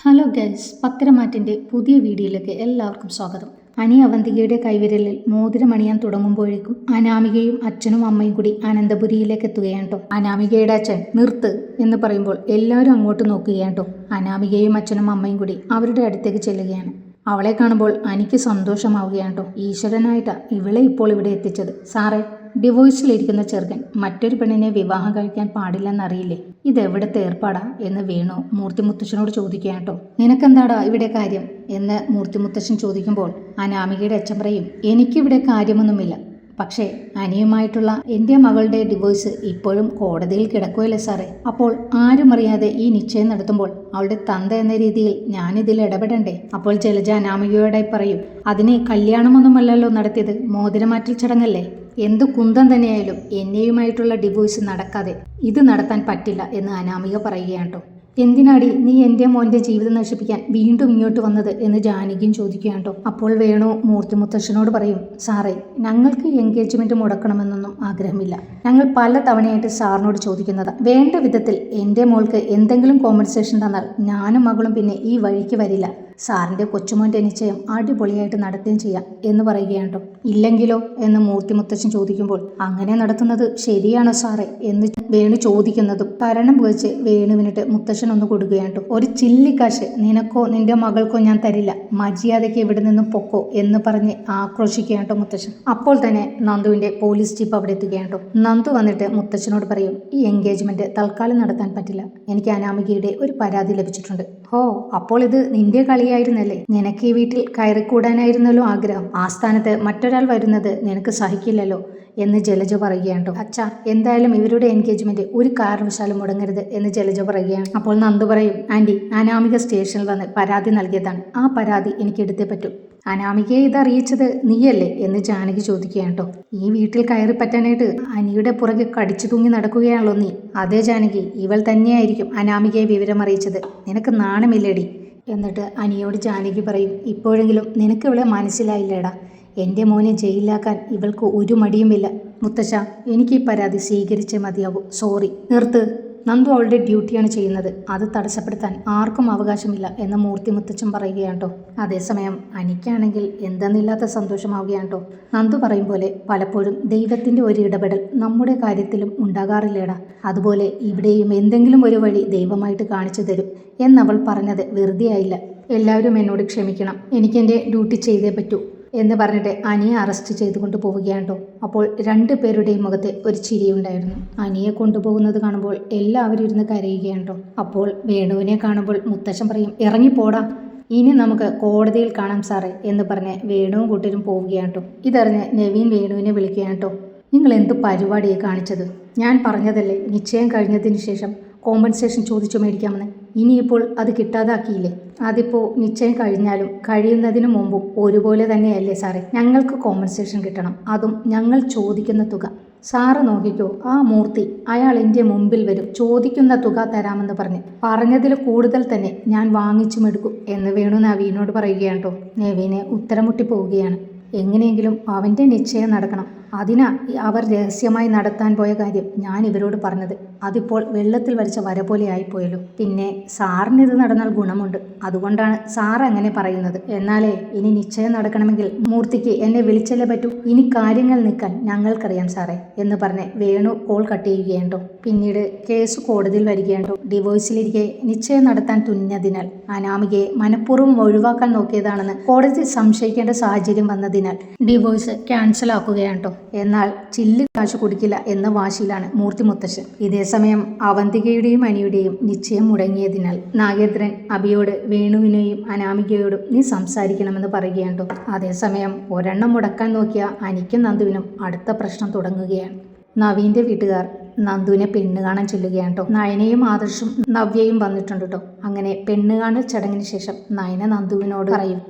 Hello guys, പത്തരമാറ്റിൻ്റെ പുതിയ വീഡിയോയിലേക്ക് എല്ലാവർക്കും സ്വാഗതം. അനി അവന്തികയുടെ കൈവിരലിൽ മോതിരം അണിയാൻ തുടങ്ങുമ്പോഴേക്കും അനാമികയും അച്ഛനും അമ്മയും കൂടി അനന്തപുരിയിലേക്ക് എത്തുകയാണ് കേട്ടോ. അനാമികയുടെ അച്ഛൻ നിർത്ത് എന്ന് പറയുമ്പോൾ എല്ലാവരും അങ്ങോട്ട് നോക്കുകയാണ് കേട്ടോ. അനാമികയും അച്ഛനും അമ്മയും കൂടി അവരുടെ അടുത്തേക്ക് ചെല്ലുകയാണ്. അവളെ കാണുമ്പോൾ എനിക്ക് സന്തോഷമാവുകയാണ് കേട്ടോ. ഈശ്വരനായിട്ടാ ഇവളെ ഇപ്പോൾ ഇവിടെ എത്തിച്ചത്. സാറേ, ഡിവോഴ്സിലിരിക്കുന്ന ചെറുക്കൻ മറ്റൊരു പെണ്ണിനെ വിവാഹം കഴിക്കാൻ പാടില്ലെന്നറിയില്ലേ? ഇതെവിടുത്തെ ഏർപ്പാടാ എന്ന് വേണു മൂർത്തിമുത്തശ്ശനോട് ചോദിക്കുകയാണ് കേട്ടോ. നിനക്കെന്താടാ ഇവിടെ കാര്യം എന്ന് മൂർത്തിമുത്തശ്ശൻ ചോദിക്കുമ്പോൾ അനാമികയുടെ അച്ഛൻ പറയും, എനിക്കിവിടെ കാര്യമൊന്നുമില്ല. പക്ഷേ അനിയുമായിട്ടുള്ള എൻ്റെ മകളുടെ ഡിവോഴ്സ് ഇപ്പോഴും കോടതിയിൽ കിടക്കുകയല്ലേ സാറേ. അപ്പോൾ ആരും അറിയാതെ ഈ നിശ്ചയം നടത്തുമ്പോൾ അവളുടെ തന്ത എന്ന രീതിയിൽ ഞാനിതിൽ ഇടപെടണ്ടേ? അപ്പോൾ ജലജ അനാമികയോടെ പറയും, അതിന് കല്യാണമൊന്നുമല്ലല്ലോ നടത്തിയത്, മോതിരമാറ്റൽ ചടങ്ങല്ലേ. എന്ത് കുന്തം തന്നെയായാലും എന്നെയുമായിട്ടുള്ള ഡിവോഴ്സ് നടക്കാതെ ഇത് നടത്താൻ പറ്റില്ല എന്ന് അനാമിക പറയുകയാണ് കേട്ടോ. എന്തിനാടി നീ എൻ്റെ മോൻ്റെ ജീവിതം നശിപ്പിക്കാൻ വീണ്ടും ഇങ്ങോട്ട് വന്നത് എന്ന് ജാനകിയും ചോദിക്കുകയാണ് കേട്ടോ. അപ്പോൾ വേണു മൂർത്തിമുത്തശ്ശനോട് പറയും, സാറേ, ഞങ്ങൾക്ക് എൻഗേജ്മെൻറ്റ് മുടക്കണമെന്നൊന്നും ആഗ്രഹമില്ല. ഞങ്ങൾ പല തവണയായിട്ട് സാറിനോട് ചോദിക്കുന്നതാണ്. വേണ്ട വിധത്തിൽ എൻ്റെ മോൾക്ക് എന്തെങ്കിലും കോമ്പൻസേഷൻ തന്നാൽ ഞാനും മകളും പിന്നെ ഈ വഴിക്ക് വരില്ല. സാറിൻ്റെ കൊച്ചുമോൻ്റെ നിശ്ചയം അടിപൊളിയായിട്ട് നടത്തുകയും ചെയ്യാം എന്ന് പറയുകയാണ് കേട്ടോ. ഇല്ലെങ്കിലോ എന്ന് മൂർത്തിമുത്തശ്ശൻ ചോദിക്കുമ്പോൾ, അങ്ങനെ നടത്തുന്നത് ശരിയാണോ സാറേ എന്ന് വേണു ചോദിക്കുന്നതും ഭരണം വെച്ച് വേണുവിനിട്ട് മുത്തശ്ശൻ ഒന്ന് കൊടുക്കുകയാണ് കേട്ടോ. ഒരു ചില്ലിക്കാശ് നിനക്കോ നിന്റെ മകൾക്കോ ഞാൻ തരില്ല, മര്യാദയ്ക്ക് ഇവിടെ നിന്നും പൊക്കോ എന്ന് പറഞ്ഞ് ആക്രോശിക്കുകയാണ് കേട്ടോ മുത്തശ്ശൻ. അപ്പോൾ തന്നെ നന്ദുവിൻ്റെ പോലീസ് ജീപ്പ് അവിടെ എത്തുകയാണ് കേട്ടോ. നന്ദു വന്നിട്ട് മുത്തശ്ശനോട് പറയും, ഈ എൻഗേജ്മെന്റ് തൽക്കാലം നടത്താൻ പറ്റില്ല. എനിക്ക് അനാമികയുടെ ഒരു പരാതി ലഭിച്ചിട്ടുണ്ട്. ഓ, അപ്പോൾ ഇത് നിന്റെ കളിയായിരുന്നല്ലേ? നിനക്ക് ഈ വീട്ടിൽ കയറിക്കൂടാനായിരുന്നല്ലോ ആഗ്രഹം. ആ സ്ഥാനത്ത് മറ്റൊരാൾ വരുന്നത് നിനക്ക് സഹിക്കില്ലല്ലോ എന്ന് ജലജ പറയുകയാണ് കേട്ടോ. അച്ഛാ, എന്തായാലും ഇവരുടെ എൻഗേജ്മെന്റ് ഒരു കാരണവശാലും മുടങ്ങരുത് എന്ന് ജലജ പറയുകയാണ്. അപ്പോൾ നന്ദു പറയും, ആൻറ്റി, അനാമിക സ്റ്റേഷനിൽ വന്ന് പരാതി നൽകിയതാണ്. ആ പരാതി എനിക്ക് എടുത്തേ പറ്റൂ. അനാമികയെ ഇതറിയിച്ചത് നീയല്ലേ എന്ന് ജാനകി ചോദിക്കുകയാണ് കേട്ടോ. ഈ വീട്ടിൽ കയറി പറ്റാനായിട്ട് അനിയുടെ പുറകെ കടിച്ചു തൂങ്ങി നടക്കുകയാണല്ലോ നീ. അതേ ജാനകി, ഇവൾ തന്നെയായിരിക്കും അനാമികയെ വിവരം അറിയിച്ചത്. നിനക്ക് നാണമില്ലേടി? എന്നിട്ട് അനിയോട് ജാനകി പറയും, ഇപ്പോഴെങ്കിലും നിനക്ക് ഇവളെ മനസ്സിലായില്ലേടാ? എൻ്റെ മോനെ ജയിലിലാക്കാൻ ഇവൾക്ക് ഒരു മടിയുമില്ല. മുത്തശ്ശ, എനിക്ക് ഈ പരാതി സ്വീകരിച്ചേ മതിയാവൂ. സോറി. നിർത്ത്. നന്ദു അവളുടെ ഡ്യൂട്ടിയാണ് ചെയ്യുന്നത്, അത് തടസ്സപ്പെടുത്താൻ ആർക്കും അവകാശമില്ല എന്ന് മൂർത്തിമുത്തച്ഛൻ പറയുകയാണ് കേട്ടോ. അതേസമയം അനിക്കാണെങ്കിൽ എന്തെന്നില്ലാത്ത സന്തോഷമാവുകയാണ് കേട്ടോ. നന്ദു പറയും പോലെ പലപ്പോഴും ദൈവത്തിൻ്റെ ഒരു ഇടപെടൽ നമ്മുടെ കാര്യത്തിലും ഉണ്ടാകാറില്ലേടാ. അതുപോലെ ഇവിടെയും എന്തെങ്കിലും ഒരു വഴി ദൈവമായിട്ട് കാണിച്ചു തരും എന്നവൾ പറഞ്ഞത് വെറുതെ ആയില്ല. എല്ലാവരും എന്നോട് ക്ഷമിക്കണം, എനിക്കെൻ്റെ ഡ്യൂട്ടി ചെയ്തേ പറ്റൂ എന്ന് പറഞ്ഞിട്ട് അനിയെ അറസ്റ്റ് ചെയ്തുകൊണ്ട് പോവുകയാണ് കേട്ടോ. അപ്പോൾ രണ്ടു പേരുടെയും മുഖത്ത് ഒരു ചിരിയുണ്ടായിരുന്നു. അനിയെ കൊണ്ടുപോകുന്നത് കാണുമ്പോൾ എല്ലാവരും ഇരുന്ന് കരയുകയാണ് കേട്ടോ. അപ്പോൾ വേണുവിനെ കാണുമ്പോൾ മുത്തശ്ശൻ പറയും, ഇറങ്ങിപ്പോടാ, ഇനി നമുക്ക് കോടതിയിൽ കാണാം സാറേ എന്ന് പറഞ്ഞ് വേണുവും കൂട്ടരും പോവുകയാണ് കേട്ടോ. ഇതറിഞ്ഞ് നവീൻ വേണുവിനെ വിളിക്കുകയാണ് കേട്ടോ. നിങ്ങൾ എന്ത് പരിപാടിയെ കാണിച്ചത്? ഞാൻ പറഞ്ഞതല്ലേ നിശ്ചയം കഴിഞ്ഞതിന് ശേഷം കോമ്പൻസേഷൻ ചോദിച്ചു മേടിക്കാമെന്ന്. ഇനിയിപ്പോൾ അത് കിട്ടാതാക്കിയില്ലേ? അതിപ്പോൾ നിശ്ചയം കഴിഞ്ഞാലും കഴിയുന്നതിന് മുമ്പും ഒരുപോലെ തന്നെയല്ലേ സാറേ? ഞങ്ങൾക്ക് കോമ്പൻസേഷൻ കിട്ടണം, അതും ഞങ്ങൾ ചോദിക്കുന്ന തുക. സാറ് നോക്കിക്കോ, ആ മൂർത്തി അയാൾ എൻ്റെ മുമ്പിൽ വരും, ചോദിക്കുന്ന തുക തരാമെന്ന് പറഞ്ഞതിൽ കൂടുതൽ തന്നെ ഞാൻ വാങ്ങിച്ചുമെടുക്കും എന്ന് വേണു നവീനോട് പറയുകയാണ് കേട്ടോ. നവീനെ ഉത്തരം മുട്ടി പോവുകയാണ്. എങ്ങനെയെങ്കിലും അവൻ്റെ നിശ്ചയം നടക്കണം. അതിനാ അവർ രഹസ്യമായി നടത്താൻ പോയ കാര്യം ഞാൻ ഇവരോട് പറഞ്ഞത്. അതിപ്പോൾ വെള്ളത്തിൽ വരച്ച വര പോലെ ആയിപ്പോയല്ലോ. പിന്നെ സാറിന് ഇത് നടന്നാൽ ഗുണമുണ്ട്, അതുകൊണ്ടാണ് സാർ അങ്ങനെ പറയുന്നത്. എന്നാലേ ഇനി നിശ്ചയം നടക്കണമെങ്കിൽ മൂർത്തിക്ക് എന്നെ വിളിച്ചല്ലേ പറ്റൂ. ഇനി കാര്യങ്ങൾ നിൽക്കാൻ ഞങ്ങൾക്കറിയാം സാറേ എന്ന് പറഞ്ഞ് വേണു കോൾ കട്ട് ചെയ്യുകയുണ്ടോ. പിന്നീട് കേസ് കോടതിയിൽ വരികയുണ്ടോ. ഡിവോഴ്സിലിരിക്കെ നിശ്ചയം നടത്താൻ തുനിഞ്ഞതിനാൽ അനാമികയെ മനഃപൂർവ്വം ഒഴിവാക്കാൻ നോക്കിയതാണെന്ന് കോടതി സംശയിക്കേണ്ട സാഹചര്യം വന്നതിനാൽ ഡിവോഴ്സ് ക്യാൻസൽ ആക്കുകയാണ് കേട്ടോ. എന്നാൽ ചില്ല് കാശ് കൊടുക്കില്ല എന്ന വാശിയിലാണ് മൂർത്തിമുത്തശ്ശൻ. ഇതേസമയം അവന്തികയുടെയും അനിയുടെയും നിശ്ചയം മുടങ്ങിയതിനാൽ നാഗേന്ദ്രൻ അഭിയോട് വേണുവിനെയും അനാമികയോടും നീ സംസാരിക്കണമെന്ന് പറയുകയാണ് കേട്ടോ. അതേസമയം ഒരെണ്ണം മുടക്കാൻ നോക്കിയ അനിക്കും നന്ദുവിനും അടുത്ത പ്രശ്നം തുടങ്ങുകയാണ്. നവീൻ്റെ വീട്ടുകാർ നന്ദുവിനെ പെണ്ണ് കാണാൻ ചെല്ലുകയാണ് കേട്ടോ. നയനയും ആദർശും നവ്യയും വന്നിട്ടുണ്ട് കേട്ടോ. അങ്ങനെ പെണ്ണ് കാണൽ ചടങ്ങിന് ശേഷം നയന നന്ദുവിനോട് പറയും,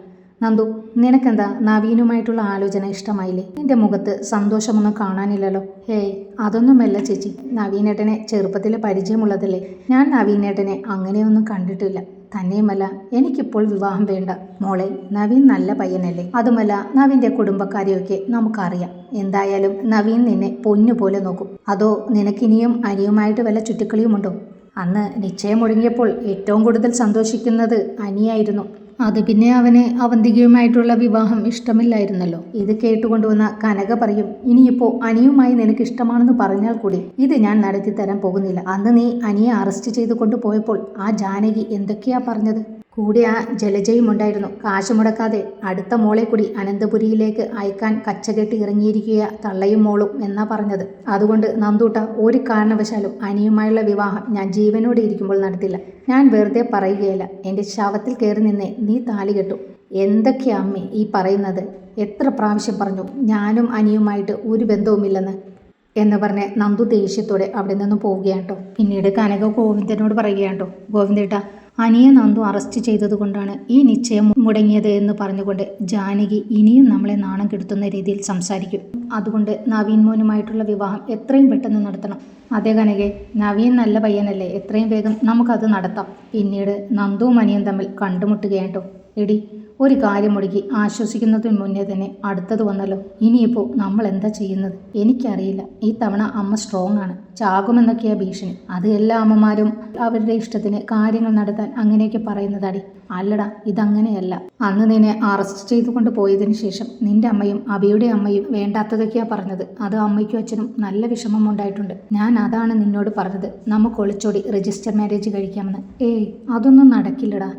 നന്ദു, നിനക്കെന്താ നവീനുമായിട്ടുള്ള ആലോചന ഇഷ്ടമായില്ലേ? നിന്റെ മുഖത്ത് സന്തോഷമൊന്നും കാണാനില്ലല്ലോ. ഹേയ്, അതൊന്നുമല്ല ചേച്ചി, നവീനേട്ടനെ ചെറുപ്പത്തിൽ പരിചയമുള്ളതല്ലേ. ഞാൻ നവീനേട്ടനെ അങ്ങനെയൊന്നും കണ്ടിട്ടില്ല. തന്നെയുമല്ല, എനിക്കിപ്പോൾ വിവാഹം വേണ്ട മോളെ. നവീൻ നല്ല പയ്യനല്ലേ. അതുമല്ല, നവീൻ്റെ കുടുംബക്കാരെയൊക്കെ നമുക്കറിയാം. എന്തായാലും നവീൻ നിന്നെ പൊന്നുപോലെ നോക്കും. അതോ നിനക്കിനിയും അനിയുമായിട്ട് വല്ല ചുറ്റിക്കളിയുമുണ്ടോ? അന്ന് നിശ്ചയം മുടങ്ങിയപ്പോൾ ഏറ്റവും കൂടുതൽ സന്തോഷിക്കുന്നത് അനിയായിരുന്നു. അത് പിന്നെ അവന് അവന്തികയുമായിട്ടുള്ള വിവാഹം ഇഷ്ടമില്ലായിരുന്നല്ലോ. ഇത് കേട്ടുകൊണ്ടുവന്ന കനക പറയും, ഇനിയിപ്പോൾ അനിയുമായി നിനക്ക് ഇഷ്ടമാണെന്ന് പറഞ്ഞാൽ കൂടി ഇത് ഞാൻ നടത്തി തരാൻ പോകുന്നില്ല. അന്ന് നീ അനിയെ അറസ്റ്റ് ചെയ്ത് കൊണ്ടുപോയപ്പോൾ ആ ജാനകി എന്തൊക്കെയാ പറഞ്ഞത്? കൂടെ ആ ജലജയും ഉണ്ടായിരുന്നു. കാശ് മുടക്കാതെ അടുത്ത മോളെ കൂടി അനന്തപുരിയിലേക്ക് അയക്കാൻ കച്ചകെട്ടി ഇറങ്ങിയിരിക്കുക തള്ളയും മോളും എന്നാ പറഞ്ഞത്. അതുകൊണ്ട് നന്ദൂട്ട, ഒരു കാരണവശാലും അനിയുമായുള്ള വിവാഹം ഞാൻ ജീവനോടെ ഇരിക്കുമ്പോൾ നടത്തില്ല. ഞാൻ വെറുതെ പറയുകയല്ല. എൻ്റെ ശവത്തിൽ കയറി നിന്നേ നീ താലി കെട്ടു. എന്തൊക്കെയാ അമ്മേ ഈ പറയുന്നത്? എത്ര പ്രാവശ്യം പറഞ്ഞു ഞാനും അനിയുമായിട്ട് ഒരു ബന്ധവുമില്ലെന്ന് എന്ന് പറഞ്ഞ് നന്ദു ദേഷ്യത്തോടെ അവിടെ നിന്ന് പോവുകയാട്ടോ. പിന്നീട് കനക ഗോവിന്ദനോട് പറയുകയാട്ടോ, ഗോവിന്ദേട്ടാ, അനിയെ നന്ദു അറസ്റ്റ് ചെയ്തതുകൊണ്ടാണ് ഈ നിശ്ചയം മുടങ്ങിയത് എന്ന് പറഞ്ഞുകൊണ്ട് ജാനകി ഇനിയും നമ്മളെ നാണം കെടുത്തുന്ന രീതിയിൽ സംസാരിക്കും. അതുകൊണ്ട് നവീൻ മോനുമായിട്ടുള്ള വിവാഹം എത്രയും പെട്ടെന്ന് നടത്തണം. അതേ കനകെ, നവീൻ നല്ല പയ്യനല്ലേ, എത്രയും വേഗം നമുക്കത് നടത്താം. പിന്നീട് നന്ദുവും അനിയും തമ്മിൽ കണ്ടുമുട്ടുകയാട്ടോ. എടി, ഒരു കാര്യം മുടക്കി ആശ്വസിക്കുന്നതിന് മുന്നേ തന്നെ അടുത്തത് വന്നല്ലോ. ഇനിയിപ്പോൾ നമ്മൾ എന്താ ചെയ്യുന്നത്? എനിക്കറിയില്ല. ഈ തവണ അമ്മ സ്ട്രോങ് ആണ്. ചാകുമെന്നൊക്കെയാ ഭീഷണി. അത് എല്ലാ അമ്മമാരും അവരുടെ ഇഷ്ടത്തിന് കാര്യങ്ങൾ നടത്താൻ അങ്ങനെയൊക്കെ പറയുന്നതാടി. അല്ലടാ, ഇതങ്ങനെയല്ല. അന്ന് നിന്നെ അറസ്റ്റ് ചെയ്തുകൊണ്ട് പോയതിന് ശേഷം നിന്റെ അമ്മയും അബിയുടെ അമ്മയും വേണ്ടാത്തതൊക്കെയാ പറഞ്ഞത്. അത് അമ്മയ്ക്കും അച്ഛനും നല്ല വിഷമം ഉണ്ടായിട്ടുണ്ട്. ഞാൻ അതാണ് നിന്നോട് പറഞ്ഞത്, നമുക്ക് ഒളിച്ചോടി രജിസ്റ്റർ മാരേജ് കഴിക്കാമെന്ന്. ഏയ്, അതൊന്നും നടക്കില്ലടാ.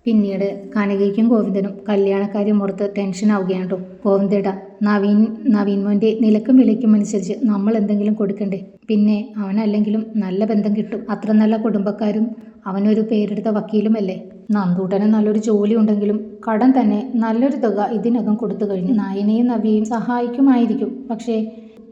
പിന്നീട് കനകയ്ക്കും ഗോവിന്ദനും കല്യാണക്കാര്യം ഓർത്ത് ടെൻഷൻ ആവുകയാണ്ടോ. ഗോവിന്ദേടാ, നവീൻ മോൻ്റെ നിലക്കും വിലയ്ക്കും അനുസരിച്ച് നമ്മൾ എന്തെങ്കിലും കൊടുക്കണ്ടേ? പിന്നെ അവനല്ലെങ്കിലും നല്ല ബന്ധം കിട്ടും. അത്ര നല്ല കുടുംബക്കാരും അവനൊരു പേരെടുത്ത വക്കീലുമല്ലേ. നന്ദൂട്ടന് നല്ലൊരു ജോലി ഉണ്ടെങ്കിലും കടം തന്നെ നല്ലൊരു തുക ഇതിനകം കൊടുത്തു കഴിഞ്ഞു. നയനെയും നവിയെയും സഹായിക്കുമായിരിക്കും. പക്ഷേ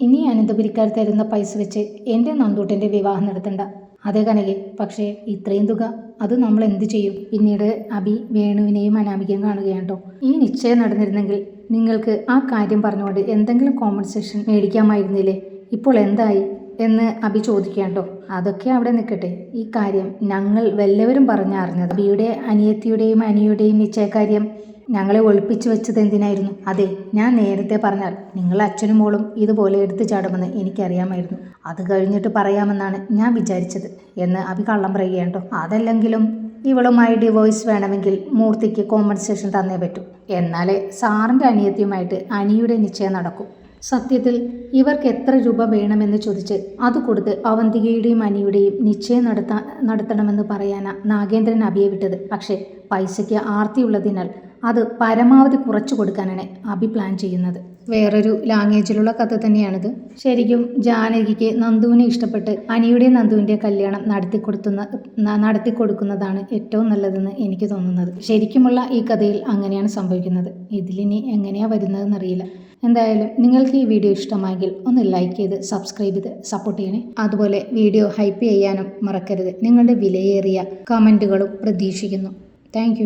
ഇനി അനന്തപുരിക്കാർ തരുന്ന പൈസ വെച്ച് എൻ്റെ നന്ദൂട്ടൻ്റെ വിവാഹം നടത്തണ്ട. അതേ കനകെ, പക്ഷേ ഇത്രയും തുക അത് നമ്മൾ എന്ത് ചെയ്യും? പിന്നീട് അബി വേണുവിനെയും അനാമികയും കാണുകയാണ്ടോ. ഈ നിശ്ചയം നടന്നിരുന്നെങ്കിൽ നിങ്ങൾക്ക് ആ കാര്യം പറഞ്ഞുകൊണ്ട് എന്തെങ്കിലും കോമ്പൻസേഷൻ മേടിക്കാമായിരുന്നില്ലേ? ഇപ്പോൾ എന്തായി എന്ന് അബി ചോദിക്കുകയാണ്ടോ. അതൊക്കെ അവിടെ നിൽക്കട്ടെ. ഈ കാര്യം ഞങ്ങൾ വല്ലവരും പറഞ്ഞറിഞ്ഞത്. അബിയുടെ അനിയത്തിയുടെയും അനിയുടെയും നിശ്ചയകാര്യം ഞങ്ങളെ ഒളിപ്പിച്ചു വെച്ചത് എന്തിനായിരുന്നു? അതെ, ഞാൻ നേരത്തെ പറഞ്ഞാൽ നിങ്ങൾ അച്ഛനും മോളും ഇതുപോലെ എടുത്തു ചാടുമെന്ന് എനിക്കറിയാമായിരുന്നു. അത് കഴിഞ്ഞിട്ട് പറയാമെന്നാണ് ഞാൻ വിചാരിച്ചത് എന്ന് അബി കള്ളം പറയുകയാണ്ടോ. അതല്ലെങ്കിലും ഇവളുമായി ഡിവോഴ്സ് വേണമെങ്കിൽ മൂർത്തിക്ക് കോമ്പൻസേഷൻ തന്നേ പറ്റൂ. എന്നാലേ സാറിൻ്റെ അനിയത്തിയുമായിട്ട് അനിയുടെ നിശ്ചയം നടക്കും. സത്യത്തിൽ ഇവർക്ക് എത്ര രൂപ വേണമെന്ന് ചോദിച്ച് അത് കൊടുത്ത് അവന്തികയുടെയും അനിയുടെയും നിശ്ചയം നടത്തണമെന്ന് പറയാനാ നാഗേന്ദ്രൻ അബിയെ വിട്ടത്. പക്ഷേ പൈസയ്ക്ക് ആർത്തിയുള്ളതിനാൽ അത് പരമാവധി കുറച്ചു കൊടുക്കാനാണ് അബി പ്ലാൻ ചെയ്യുന്നത്. വേറൊരു ലാംഗ്വേജിലുള്ള കഥ തന്നെയാണിത്. ശരിക്കും ജാനകിക്ക് നന്ദുവിനെ ഇഷ്ടപ്പെട്ട് അനിയുടെ നന്ദുവിൻ്റെ കല്യാണം നടത്തി കൊടുക്കുന്നതാണ് ഏറ്റവും നല്ലതെന്ന് എനിക്ക് തോന്നുന്നത്. ശരിക്കുമുള്ള ഈ കഥയിൽ അങ്ങനെയാണ് സംഭവിക്കുന്നത്. ഇതിലിനി എങ്ങനെയാണ് വരുന്നതെന്നറിയില്ല. എന്തായാലും നിങ്ങൾക്ക് ഈ വീഡിയോ ഇഷ്ടമായെങ്കിൽ ഒന്ന് ലൈക്ക് ചെയ്ത് സബ്സ്ക്രൈബ് ചെയ്ത് സപ്പോർട്ട് ചെയ്യണേ. അതുപോലെ വീഡിയോ ഹൈപ്പ് ചെയ്യാനും മറക്കരുത്. നിങ്ങളുടെ വിലയേറിയ കമൻറ്റുകളും പ്രതീക്ഷിക്കുന്നു. താങ്ക്